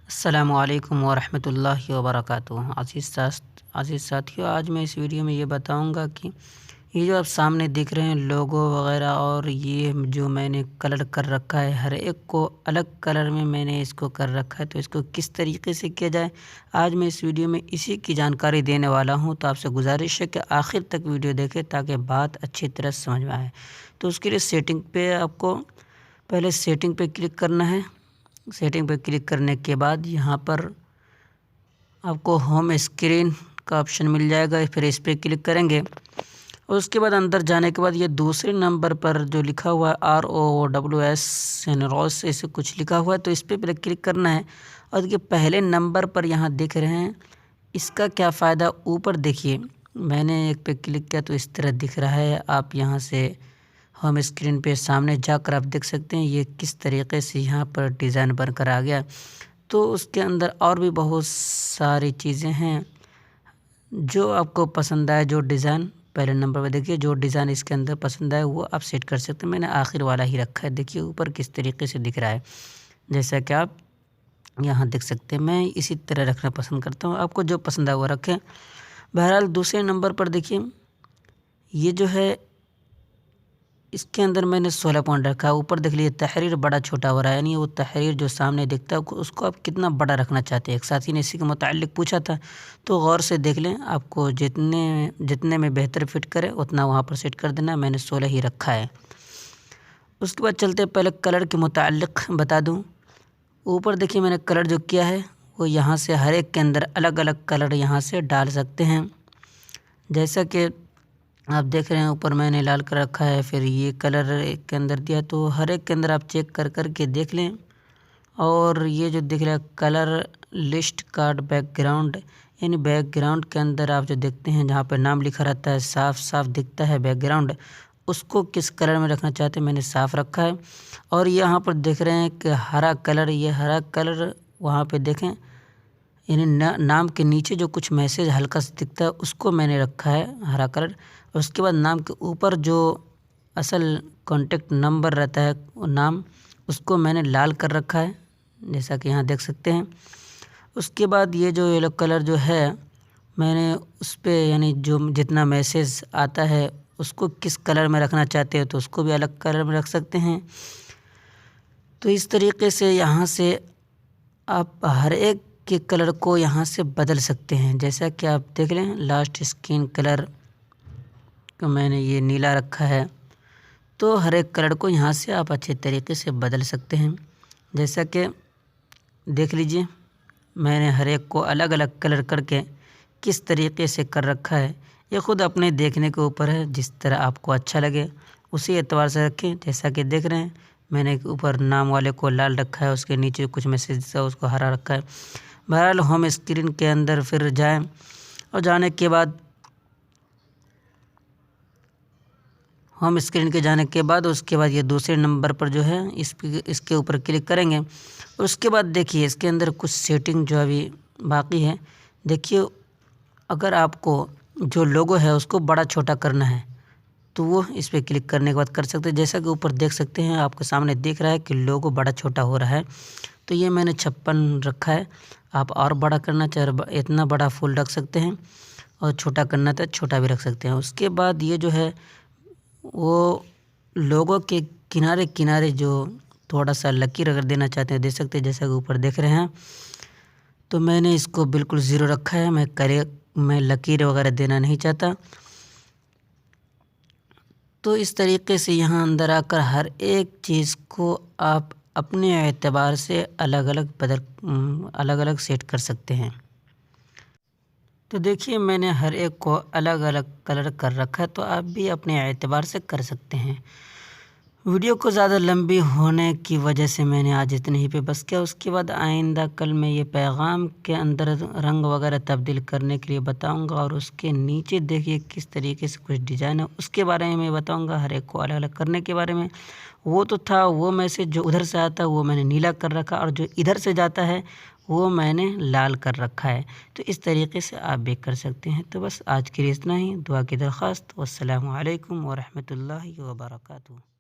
السلام علیکم ورحمۃ اللہ وبرکاتہ۔ عزیز ساتھیو، آج میں اس ویڈیو میں یہ بتاؤں گا کہ یہ جو آپ سامنے دیکھ رہے ہیں لوگو وغیرہ، اور یہ جو میں نے کلر کر رکھا ہے، ہر ایک کو الگ کلر میں نے اس کو کر رکھا ہے، تو اس کو کس طریقے سے کیا جائے آج میں اس ویڈیو میں اسی کی جانکاری دینے والا ہوں۔ تو آپ سے گزارش ہے کہ آخر تک ویڈیو دیکھیں تاکہ بات اچھی طرح سمجھ میں آئے۔ تو اس کے لیے سیٹنگ پہ آپ کو پہلے سیٹنگ پہ کلک کرنا ہے۔ سیٹنگ پہ کلک کرنے کے بعد یہاں پر آپ کو ہوم اسکرین کا آپشن مل جائے گا، پھر اس پہ کلک کریں گے اور اس کے بعد اندر جانے کے بعد یہ دوسرے نمبر پر جو لکھا ہوا ہے ROWS یعنی روس ایسے کچھ لکھا ہوا ہے، تو اس پہ پہلے کلک کرنا ہے۔ اور یہ پہلے نمبر پر یہاں دیکھ رہے ہیں، اس کا کیا فائدہ، اوپر دیکھیے میں نے ایک پہ کلک کیا تو اس طرح دکھ رہا ہے۔ آپ یہاں سے ہوم اسکرین پہ سامنے جا کر آپ دیکھ سکتے ہیں یہ کس طریقے سے یہاں پر ڈیزائن بن کر آ گیا۔ تو اس کے اندر اور بھی بہت ساری چیزیں ہیں جو آپ کو پسند آئے، جو ڈیزائن پہلے نمبر پہ دیکھیے جو ڈیزائن اس کے اندر پسند آئے وہ آپ سیٹ کر سکتے ہیں۔ میں نے آخر والا ہی رکھا ہے، دیکھیے اوپر کس طریقے سے دکھ رہا ہے، جیسا کہ آپ یہاں دیکھ سکتے ہیں۔ میں اسی طرح رکھنا پسند کرتا ہوں، آپ کو جو پسند آئے وہ رکھیں۔ بہرحال دوسرے نمبر پر دیکھیے یہ جو ہے اس کے اندر میں نے 16 پوائنٹ رکھا ہے۔ اوپر دیکھ لیجیے تحریر بڑا چھوٹا ہو رہا ہے، یعنی وہ تحریر جو سامنے دکھتا ہے اس کو آپ کتنا بڑا رکھنا چاہتے ہیں۔ ایک ساتھی نے اسی کے متعلق پوچھا تھا، تو غور سے دیکھ لیں، آپ کو جتنے میں بہتر فٹ کرے اتنا وہاں پر سیٹ کر دینا۔ میں نے 16 ہی رکھا ہے۔ اس کے بعد چلتے پہلے کلر کے متعلق بتا دوں۔ اوپر دیکھیے میں نے کلر جو کیا ہے وہ یہاں سے ہر ایک کے اندر الگ الگ کلر یہاا سے ڈال سکتے ہیں، جیسا کہ آپ دیکھ رہے ہیں اوپر میں نے لال کر رکھا ہے، پھر یہ کلر ایک کے اندر دیا، تو ہر ایک کے اندر آپ چیک کر کے دیکھ لیں۔ اور یہ جو دکھ رہا ہے colour list card back ground, یعنی بیک گراؤنڈ کے اندر آپ جو دیکھتے ہیں جہاں پہ نام لکھا رہتا ہے صاف دکھتا ہے بیک گراؤنڈ، اس کو کس کلر میں رکھنا چاہتے ہیں میں نے صاف رکھا ہے۔ اور یہاں پر دیکھ رہے ہیں کہ ہرا کلر، یہ ہرا کلر وہاں پہ دیکھیں، یعنی نام کے نیچے جو کچھ میسیج ہلکا سا دکھتا ہے اس کو میں نے رکھا ہے ہرا کلر۔ اور اس کے بعد نام کے اوپر جو اصل کانٹیکٹ نمبر رہتا ہے نام، اس کو میں نے لال کر رکھا ہے، جیسا کہ یہاں دیکھ سکتے ہیں۔ اس کے بعد یہ جو یلو کلر جو ہے میں نے اس پہ یعنی جو جتنا میسیج آتا ہے اس کو کس کلر میں رکھنا چاہتے ہیں تو اس کو بھی الگ کلر میں رکھ سکتے ہیں۔ تو اس طریقے سے یہاں سے آپ ہر ایک کے کلر کو یہاں سے بدل سکتے ہیں، جیسا کہ آپ دیکھ لیں لاسٹ اسکرین کلر کو میں نے یہ نیلا رکھا ہے، تو ہر ایک کلر کو یہاں سے آپ اچھے طریقے سے بدل سکتے ہیں۔ جیسا کہ دیکھ لیجئے میں نے ہر ایک کو الگ الگ کلر کر کے کس طریقے سے کر رکھا ہے، یہ خود اپنے دیکھنے کے اوپر ہے، جس طرح آپ کو اچھا لگے اسی اعتبار سے رکھیں۔ جیسا کہ دیکھ رہے ہیں میں نے اوپر نام والے کو لال رکھا ہے، اس کے نیچے کچھ میسیج تھا اس کو ہرا رکھا ہے۔ بہرحال ہوم اسکرین کے اندر پھر جائیں، اور جانے کے بعد ہوم اسکرین کے جانے کے بعد اس کے بعد یہ دوسرے نمبر پر جو ہے اس کے اوپر کلک کریں گے۔ اس کے بعد دیکھیے اس کے اندر کچھ سیٹنگ جو ابھی باقی ہے، دیکھیے اگر آپ کو جو لوگو ہے اس کو بڑا چھوٹا کرنا ہے تو وہ اس پہ کلک کرنے کے بعد کر سکتے ہیں۔ جیسا کہ اوپر دیکھ سکتے ہیں آپ کے سامنے دیکھ رہا ہے کہ لوگو بڑا چھوٹا ہو رہا ہے، تو یہ میں نے 56 رکھا ہے۔ آپ اور بڑا کرنا چاہے اتنا بڑا فل رکھ سکتے ہیں، اور چھوٹا کرنا تو چھوٹا بھی رکھ سکتے ہیں۔ اس کے بعد یہ جو ہے وہ لوگو کے کنارے جو تھوڑا سا لکیر اگر دینا چاہتے ہیں دے سکتے ہیں، جیسا کہ اوپر دیکھ رہے ہیں۔ تو میں نے اس کو بالکل 0 رکھا ہے، میں لکیر وغیرہ دینا نہیں چاہتا۔ تو اس طریقے سے یہاں اندر آ کر ہر ایک چیز کو آپ اپنے اعتبار سے الگ الگ سیٹ کر سکتے ہیں۔ تو دیکھیے میں نے ہر ایک کو الگ الگ کلر کر رکھا ہے، تو آپ بھی اپنے اعتبار سے کر سکتے ہیں۔ ویڈیو کو زیادہ لمبی ہونے کی وجہ سے میں نے آج اتنے ہی پہ بس کیا۔ اس کے بعد آئندہ کل میں یہ پیغام کے اندر رنگ وغیرہ تبدیل کرنے کے لیے بتاؤں گا، اور اس کے نیچے دیکھیے کس طریقے سے کچھ ڈیزائن ہے اس کے بارے میں بتاؤں گا، ہر ایک کو الگ الگ کرنے کے بارے میں۔ وہ تو تھا وہ میسیج جو ادھر سے آتا ہے وہ میں نے نیلا کر رکھا، اور جو ادھر سے جاتا ہے وہ میں نے لال کر رکھا ہے۔ تو اس طریقے سے آپ بھی کر سکتے ہیں۔ تو بس آج کے لیے اتنا ہی، دعا کی درخواست۔ والسلام علیکم ورحمۃ اللہ وبرکاتہ۔